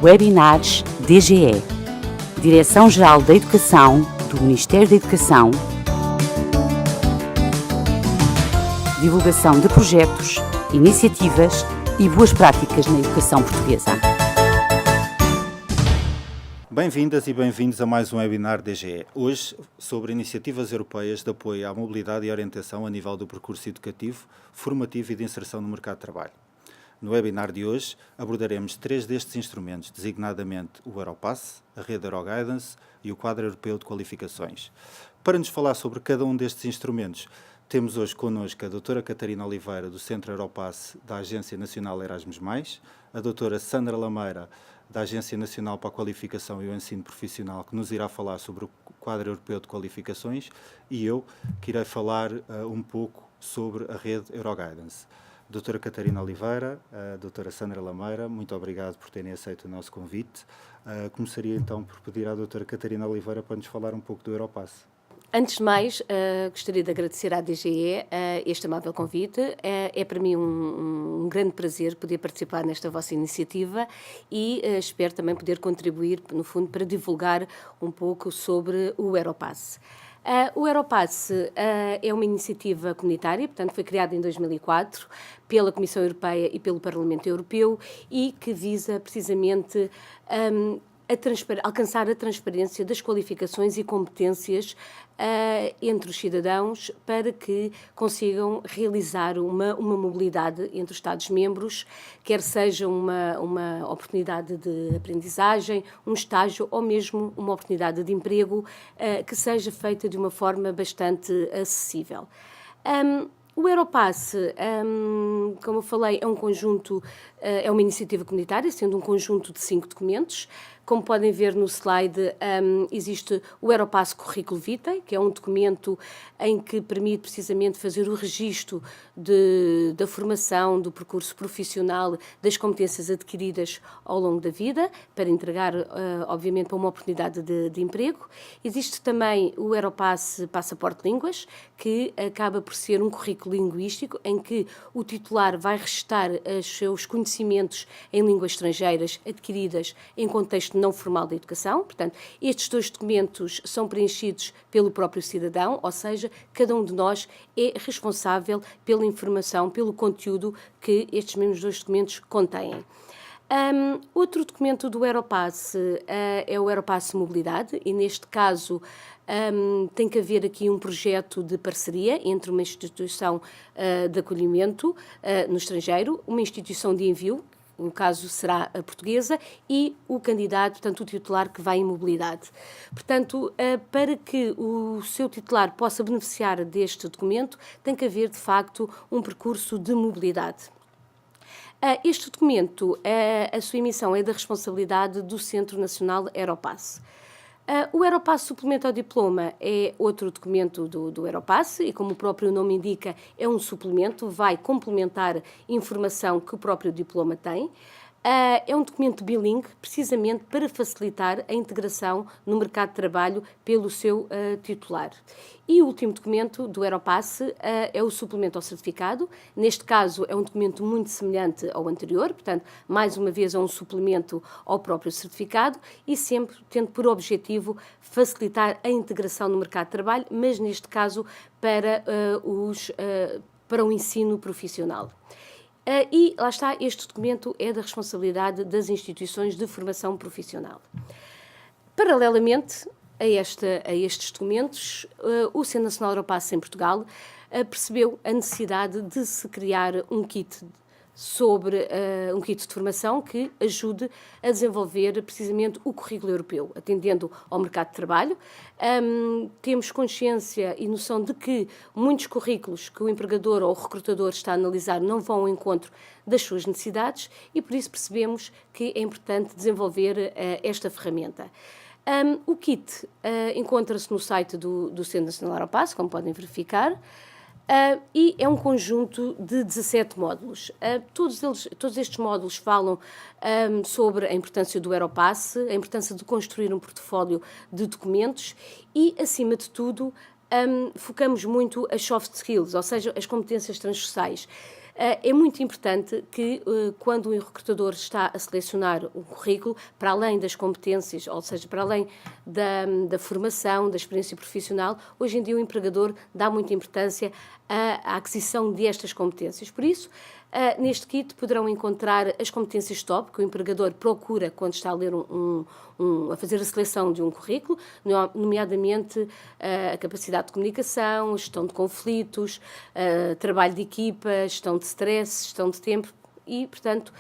Webinars DGE, Direção-Geral da Educação do Ministério da Educação, divulgação de projetos, iniciativas e boas práticas na educação portuguesa. Bem-vindas e bem-vindos a mais um webinar DGE. Hoje, sobre iniciativas europeias de apoio à mobilidade e orientação a nível do percurso educativo, formativo e de inserção no mercado de trabalho. No webinar de hoje, abordaremos 3 destes instrumentos, designadamente o Europass, a Rede Euroguidance e o Quadro Europeu de Qualificações. Para nos falar sobre cada um destes instrumentos, temos hoje connosco a doutora Catarina Oliveira, do Centro Europass da Agência Nacional Erasmus+, a doutora Sandra Lameira, da Agência Nacional para a Qualificação e o Ensino Profissional, que nos irá falar sobre o Quadro Europeu de Qualificações, e eu, que irei falar um pouco sobre a Rede Euroguidance. Doutora Catarina Oliveira, doutora Sandra Lameira, muito obrigado por terem aceito o nosso convite. Começaria então por pedir à doutora Catarina Oliveira para nos falar um pouco do Europass. Antes de mais, gostaria de agradecer à DGE este amável convite. É para mim um grande prazer poder participar nesta vossa iniciativa e espero também poder contribuir, no fundo, para divulgar um pouco sobre o Europass. O Europass é uma iniciativa comunitária, portanto foi criada em 2004 pela Comissão Europeia e pelo Parlamento Europeu e que visa precisamente alcançar a transparência das qualificações e competências entre os cidadãos para que consigam realizar uma mobilidade entre os Estados-membros, quer seja uma oportunidade de aprendizagem, um estágio ou mesmo uma oportunidade de emprego que seja feita de uma forma bastante acessível. O Europass, como eu falei, é um conjunto, é uma iniciativa comunitária, sendo um conjunto de 5 documentos. Como podem ver no slide, existe o Europass Currículo Vitae, que é um documento em que permite precisamente fazer o registro da formação, do percurso profissional, das competências adquiridas ao longo da vida, para entregar, obviamente, para uma oportunidade de emprego. Existe também o Europass Passaporte de Línguas, que acaba por ser um currículo linguístico em que o titular vai restar os seus conhecimentos em línguas estrangeiras adquiridas em contexto não formal da educação. Portanto, estes 2 documentos são preenchidos pelo próprio cidadão, ou seja, cada um de nós é responsável pela informação, pelo conteúdo que estes mesmos 2 documentos contêm. Outro documento do Europass é o Europass Mobilidade e, neste caso, tem que haver aqui um projeto de parceria entre uma instituição de acolhimento no estrangeiro, uma instituição de envio, no caso será a portuguesa, e o candidato, portanto o titular que vai em mobilidade. Portanto, para que o seu titular possa beneficiar deste documento, tem que haver de facto um percurso de mobilidade. Este documento, a sua emissão é da responsabilidade do Centro Nacional Europass. O Europass Suplemento ao Diploma é outro documento do Europass e, como o próprio nome indica, é um suplemento, vai complementar informação que o próprio diploma tem. É um documento bilingue, precisamente para facilitar a integração no mercado de trabalho pelo seu titular. E o último documento do Europass é o suplemento ao certificado. Neste caso, é um documento muito semelhante ao anterior, portanto, mais uma vez é um suplemento ao próprio certificado e sempre tendo por objetivo facilitar a integração no mercado de trabalho, mas neste caso para o ensino profissional. E lá está, este documento é da responsabilidade das instituições de formação profissional. Paralelamente a estes documentos, o Centro Nacional Europass em Portugal percebeu a necessidade de se criar um kit de formação que ajude a desenvolver precisamente o currículo europeu, atendendo ao mercado de trabalho. Temos consciência e noção de que muitos currículos que o empregador ou o recrutador está a analisar não vão ao encontro das suas necessidades e por isso percebemos que é importante desenvolver esta ferramenta. O kit encontra-se no site do Centro Nacional Europass, como podem verificar. E é um conjunto de 17 módulos. Todos estes módulos falam sobre a importância do Europass, a importância de construir um portfólio de documentos e, acima de tudo, focamos muito as soft skills, ou seja, as competências transversais. É muito importante que, quando o recrutador está a selecionar um currículo, para além das competências, ou seja, para além da formação, da experiência profissional, hoje em dia o empregador dá muita importância à aquisição destas competências. Por isso, neste kit poderão encontrar as competências top que o empregador procura quando está a ler a fazer a seleção de um currículo, nomeadamente a capacidade de comunicação, gestão de conflitos, trabalho de equipa, gestão de stress, gestão de tempo e, portanto,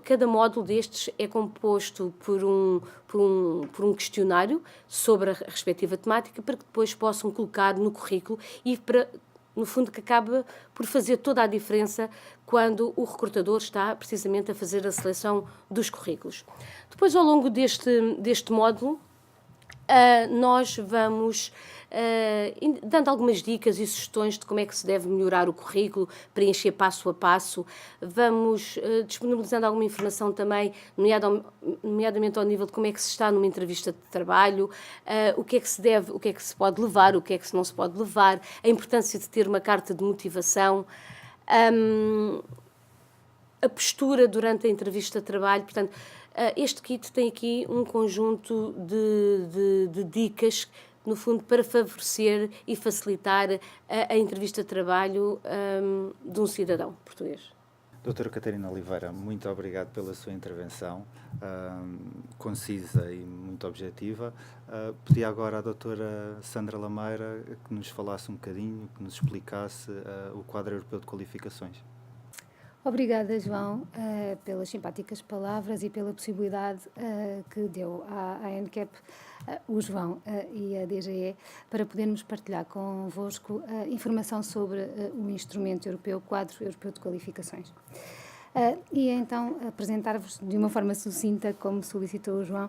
cada módulo destes é composto por um questionário sobre a respectiva temática para que depois possam colocar no currículo e para, no fundo, que acaba por fazer toda a diferença quando o recrutador está precisamente a fazer a seleção dos currículos. Depois, ao longo deste módulo, nós vamos dando algumas dicas e sugestões de como é que se deve melhorar o currículo, preencher passo a passo. Vamos disponibilizando alguma informação também, nomeadamente ao nível de como é que se está numa entrevista de trabalho, o que é que se deve, o que é que se pode levar, o que é que não se pode levar, a importância de ter uma carta de motivação, a postura durante a entrevista de trabalho. Portanto, este kit tem aqui um conjunto de dicas, no fundo, para favorecer e facilitar a entrevista de trabalho de um cidadão português. Doutora Catarina Oliveira, muito obrigado pela sua intervenção, concisa e muito objetiva. Pedia agora à doutora Sandra Lameira que nos falasse um bocadinho, que nos explicasse o quadro europeu de qualificações. Obrigada, João, pelas simpáticas palavras e pela possibilidade que deu à ANCAP, o João e a DGE, para podermos partilhar convosco informação sobre o instrumento europeu, Quadro Europeu de Qualificações. E então apresentar-vos de uma forma sucinta, como solicitou o João,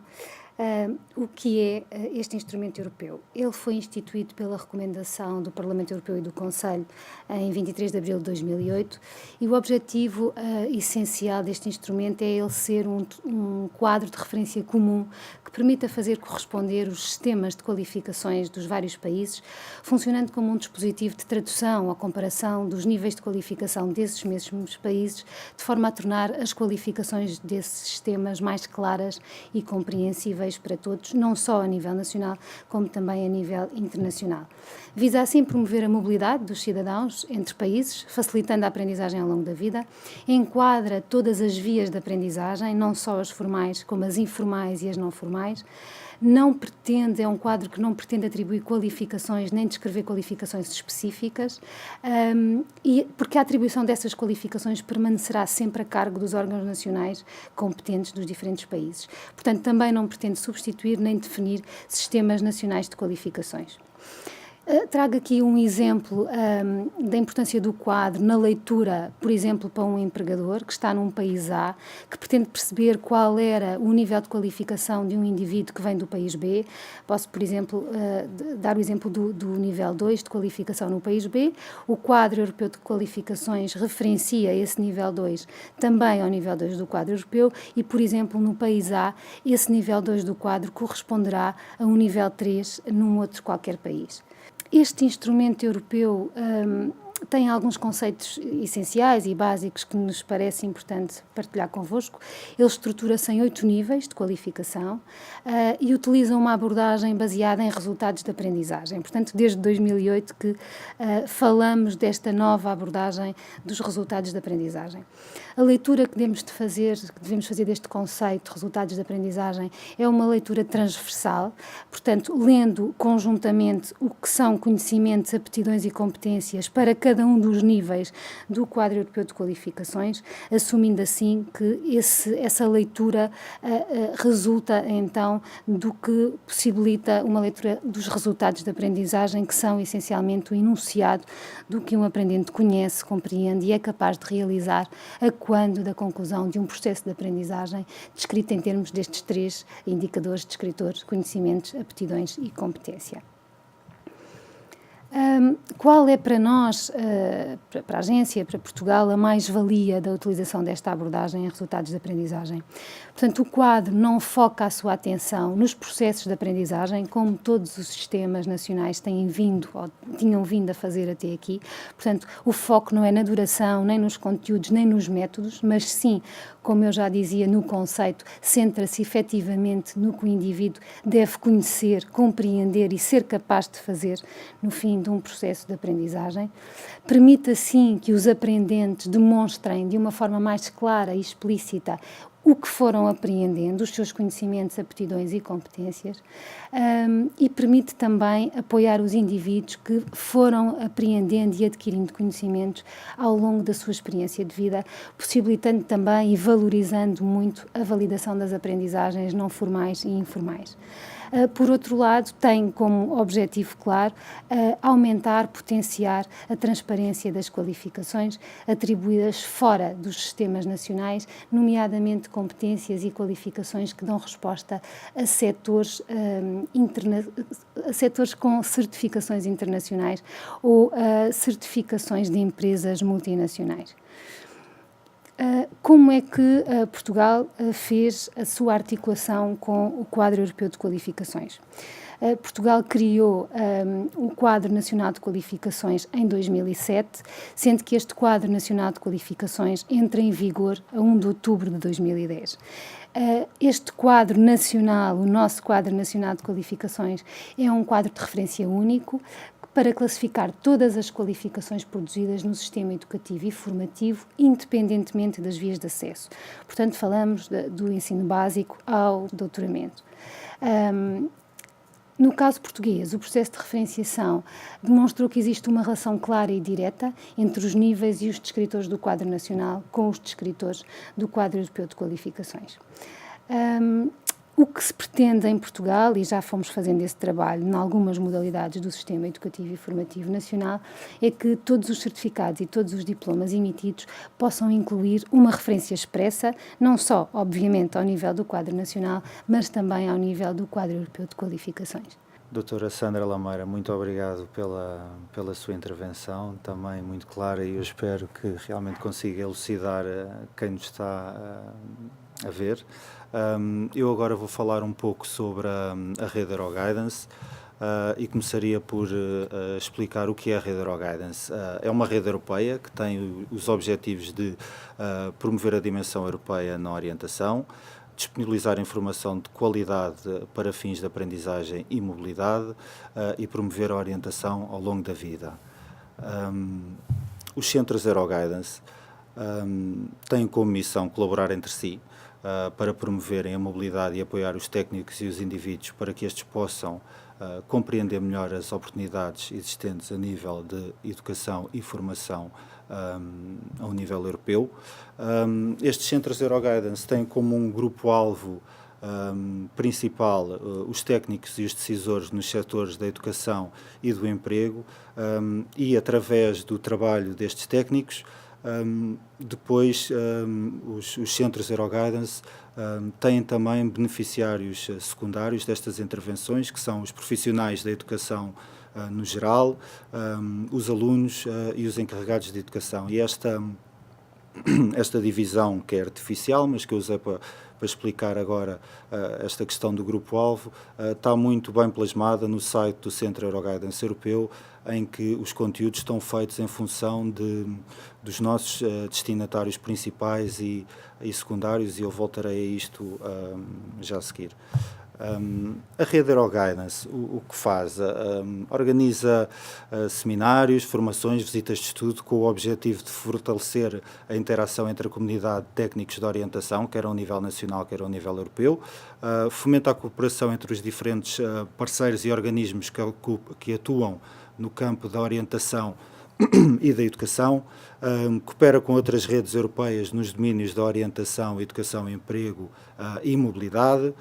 o que é este instrumento europeu. Ele foi instituído pela recomendação do Parlamento Europeu e do Conselho em 23 de abril de 2008 e o objetivo essencial deste instrumento é ele ser um quadro de referência comum que permita fazer corresponder os sistemas de qualificações dos vários países, funcionando como um dispositivo de tradução ou comparação dos níveis de qualificação desses mesmos países, de forma a tornar as qualificações desses sistemas mais claras e compreensíveis para todos, não só a nível nacional, como também a nível internacional. Visa assim promover a mobilidade dos cidadãos entre países, facilitando a aprendizagem ao longo da vida, enquadra todas as vias de aprendizagem, não só as formais, como as informais e as não formais, é um quadro que não pretende atribuir qualificações nem descrever qualificações específicas, e porque a atribuição dessas qualificações permanecerá sempre a cargo dos órgãos nacionais competentes dos diferentes países. Portanto, também não pretende substituir nem definir sistemas nacionais de qualificações. Trago aqui um exemplo da importância do quadro na leitura, por exemplo, para um empregador que está num país A, que pretende perceber qual era o nível de qualificação de um indivíduo que vem do país B. Posso, por exemplo, dar o exemplo do nível 2 de qualificação no país B. O quadro europeu de qualificações referencia esse nível 2 também ao nível 2 do quadro europeu e, por exemplo, no país A, esse nível 2 do quadro corresponderá a um nível 3 num outro qualquer país. Este instrumento europeu tem alguns conceitos essenciais e básicos que nos parece importante partilhar convosco. Ele estrutura-se em 8 níveis de qualificação e utiliza uma abordagem baseada em resultados de aprendizagem. Portanto, desde 2008 que falamos desta nova abordagem dos resultados de aprendizagem. A leitura que devemos fazer deste conceito de resultados de aprendizagem é uma leitura transversal, portanto, lendo conjuntamente o que são conhecimentos, aptidões e competências para cada um dos níveis do quadro europeu de qualificações, assumindo assim que essa leitura resulta então do que possibilita uma leitura dos resultados de aprendizagem, que são essencialmente o enunciado do que um aprendente conhece, compreende e é capaz de realizar quando da conclusão de um processo de aprendizagem descrito em termos destes 3 indicadores descritores: conhecimentos, aptidões e competência. Qual é para nós, para a agência, para Portugal, a mais-valia da utilização desta abordagem em resultados de aprendizagem? Portanto, o quadro não foca a sua atenção nos processos de aprendizagem, como todos os sistemas nacionais têm vindo, ou tinham vindo a fazer até aqui. Portanto, o foco não é na duração, nem nos conteúdos, nem nos métodos, mas sim, como eu já dizia no conceito, centra-se efetivamente no que o indivíduo deve conhecer, compreender e ser capaz de fazer no fim de um processo de aprendizagem. Permite, assim, que os aprendentes demonstrem de uma forma mais clara e explícita o que foram apreendendo, os seus conhecimentos, aptidões e competências, e permite também apoiar os indivíduos que foram apreendendo e adquirindo conhecimentos ao longo da sua experiência de vida, possibilitando também e valorizando muito a validação das aprendizagens não formais e informais. Por outro lado, tem como objetivo claro aumentar, potenciar a transparência das qualificações atribuídas fora dos sistemas nacionais, nomeadamente competências e qualificações que dão resposta a setores, a setores com certificações internacionais ou certificações de empresas multinacionais. Como é que Portugal fez a sua articulação com o quadro europeu de qualificações? Portugal criou o Quadro Nacional de Qualificações em 2007, sendo que este Quadro Nacional de Qualificações entra em vigor a 1 de outubro de 2010. Este quadro nacional, o nosso Quadro Nacional de Qualificações, é um quadro de referência único para classificar todas as qualificações produzidas no sistema educativo e formativo, independentemente das vias de acesso. Portanto, falamos do ensino básico ao doutoramento. No caso português, o processo de referenciação demonstrou que existe uma relação clara e direta entre os níveis e os descritores do quadro nacional com os descritores do quadro europeu de qualificações. O que se pretende em Portugal, e já fomos fazendo esse trabalho em algumas modalidades do sistema educativo e formativo nacional, é que todos os certificados e todos os diplomas emitidos possam incluir uma referência expressa, não só, obviamente, ao nível do quadro nacional, mas também ao nível do quadro europeu de qualificações. Doutora Sandra Lameira, muito obrigado pela sua intervenção, também muito clara, e eu espero que realmente consiga elucidar quem nos está a ver. Eu agora vou falar um pouco sobre a rede Euroguidance e começaria por explicar o que é a rede Euroguidance. É uma rede europeia que tem os objetivos de promover a dimensão europeia na orientação, disponibilizar informação de qualidade para fins de aprendizagem e mobilidade e promover a orientação ao longo da vida. Os centros Euroguidance têm como missão colaborar entre si para promoverem a mobilidade e apoiar os técnicos e os indivíduos para que estes possam compreender melhor as oportunidades existentes a nível de educação e formação ao nível europeu. Estes centros Euroguidance têm como um grupo-alvo principal os técnicos e os decisores nos setores da educação e do emprego e, através do trabalho destes técnicos, depois os centros Euroguidance têm também beneficiários secundários destas intervenções, que são os profissionais da educação no geral, os alunos e os encarregados de educação. E esta divisão, que é artificial, mas que eu usei para explicar agora esta questão do grupo-alvo, está muito bem plasmada no site do Centro Euroguidance Europeu, em que os conteúdos estão feitos em função dos nossos destinatários principais e secundários, e eu voltarei a isto já a seguir. A rede Euroguidance, o que faz? Organiza seminários, formações, visitas de estudo com o objetivo de fortalecer a interação entre a comunidade de técnicos de orientação, quer ao nível nacional, quer ao nível europeu, fomenta a cooperação entre os diferentes parceiros e organismos que atuam no campo da orientação e da educação, coopera com outras redes europeias nos domínios da orientação, educação, emprego e mobilidade,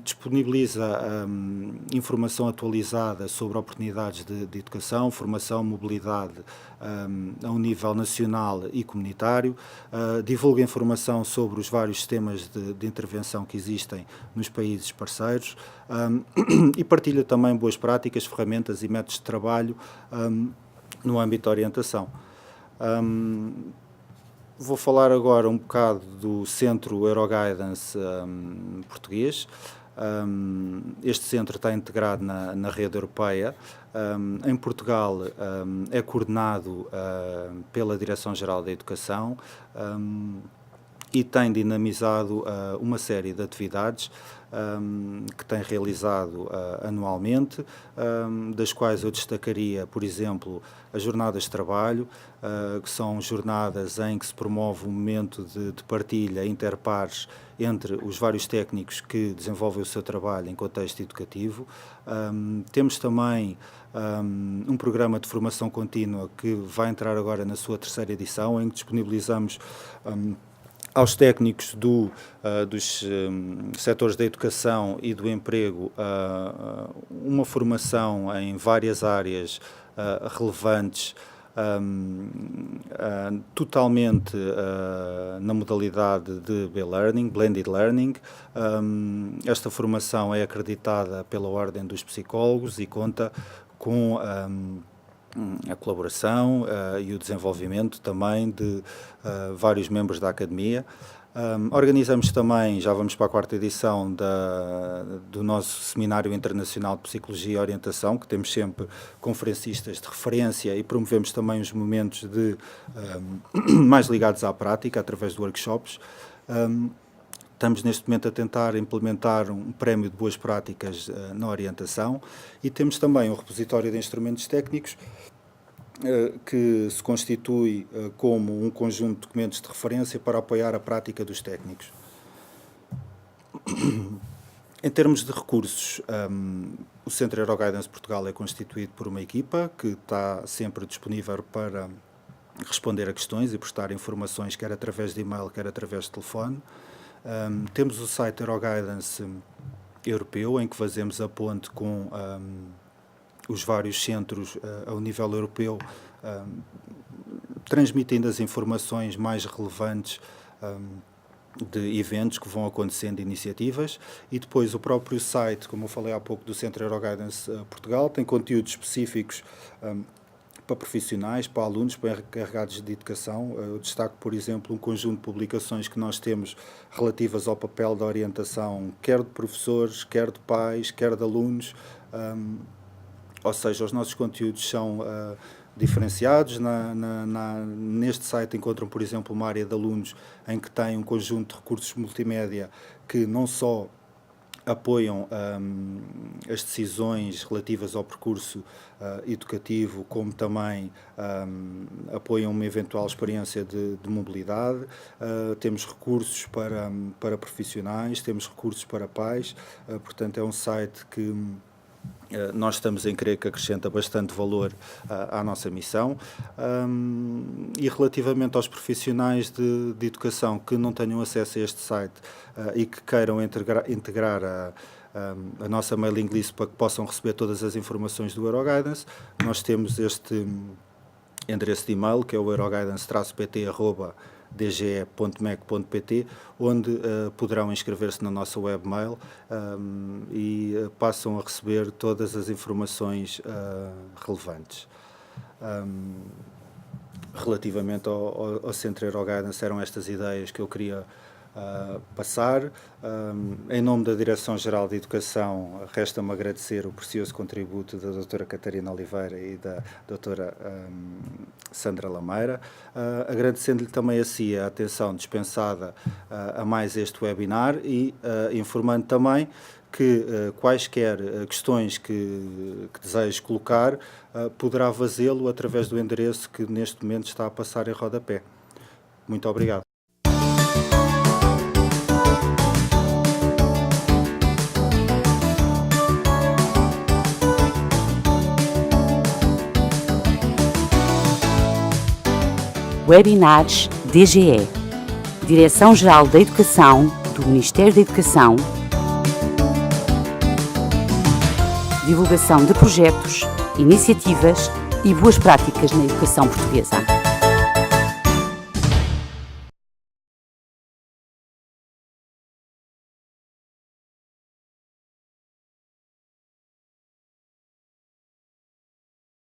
disponibiliza informação atualizada sobre oportunidades de educação, formação, mobilidade a um nível nacional e comunitário, divulga informação sobre os vários sistemas de intervenção que existem nos países parceiros e partilha também boas práticas, ferramentas e métodos de trabalho no âmbito da orientação. Vou falar agora um bocado do Centro Euroguidance português. Este centro está integrado na rede europeia. Em Portugal é coordenado pela Direção-Geral da Educação e tem dinamizado uma série de atividades que tem realizado anualmente, das quais eu destacaria, por exemplo, as jornadas de trabalho, que são jornadas em que se promove um momento de partilha interpares entre os vários técnicos que desenvolvem o seu trabalho em contexto educativo. Temos também um programa de formação contínua que vai entrar agora na sua 3ª edição, em que disponibilizamos aos técnicos dos setores da educação e do emprego uma formação em várias áreas relevantes, totalmente na modalidade de B-Learning, Blended Learning. Esta formação é acreditada pela Ordem dos Psicólogos e conta com a colaboração e o desenvolvimento também de vários membros da Academia. Organizamos também, já vamos para a 4ª edição do nosso Seminário Internacional de Psicologia e Orientação, que temos sempre conferencistas de referência e promovemos também os momentos mais ligados à prática, através de workshops. Estamos neste momento a tentar implementar um prémio de boas práticas na orientação e temos também um repositório de instrumentos técnicos que se constitui como um conjunto de documentos de referência para apoiar a prática dos técnicos. Em termos de recursos, o Centro Euroguidance Portugal é constituído por uma equipa que está sempre disponível para responder a questões e prestar informações, quer através de e-mail, quer através de telefone. Temos o site Euroguidance europeu, em que fazemos a ponte com os vários centros ao nível europeu, transmitindo as informações mais relevantes de eventos que vão acontecendo, iniciativas, e depois o próprio site, como eu falei há pouco, do Centro Euroguidance Portugal, tem conteúdos específicos para profissionais, para alunos, para encarregados de educação. Eu destaco, por exemplo, um conjunto de publicações que nós temos relativas ao papel da orientação, quer de professores, quer de pais, quer de alunos, ou seja, os nossos conteúdos são diferenciados. Neste site encontram, por exemplo, uma área de alunos em que tem um conjunto de recursos multimédia que não só apoiam as decisões relativas ao percurso educativo, como também apoiam uma eventual experiência de mobilidade. Temos recursos para profissionais, temos recursos para pais, portanto é um site que nós estamos em crer que acrescenta bastante valor à nossa missão. E relativamente aos profissionais de educação que não tenham acesso a este site e que queiram integrar a nossa mailing list para que possam receber todas as informações do Euroguidance, nós temos este endereço de e-mail, que é o euroguidance-pt@dge.mec.pt, onde poderão inscrever-se na nossa webmail e passam a receber todas as informações relevantes. Relativamente ao Centro Euroguidance, eram estas ideias que eu queria passar. Em nome da Direção-Geral de Educação, resta-me agradecer o precioso contributo da doutora Catarina Oliveira e da doutora Sandra Lameira, agradecendo-lhe também a si a atenção dispensada a mais este webinar e informando também que quaisquer questões que deseje colocar, poderá fazê-lo através do endereço que neste momento está a passar em rodapé. Muito obrigado. Webinars DGE, Direção-Geral da Educação do Ministério da Educação, divulgação de projetos, iniciativas e boas práticas na educação portuguesa.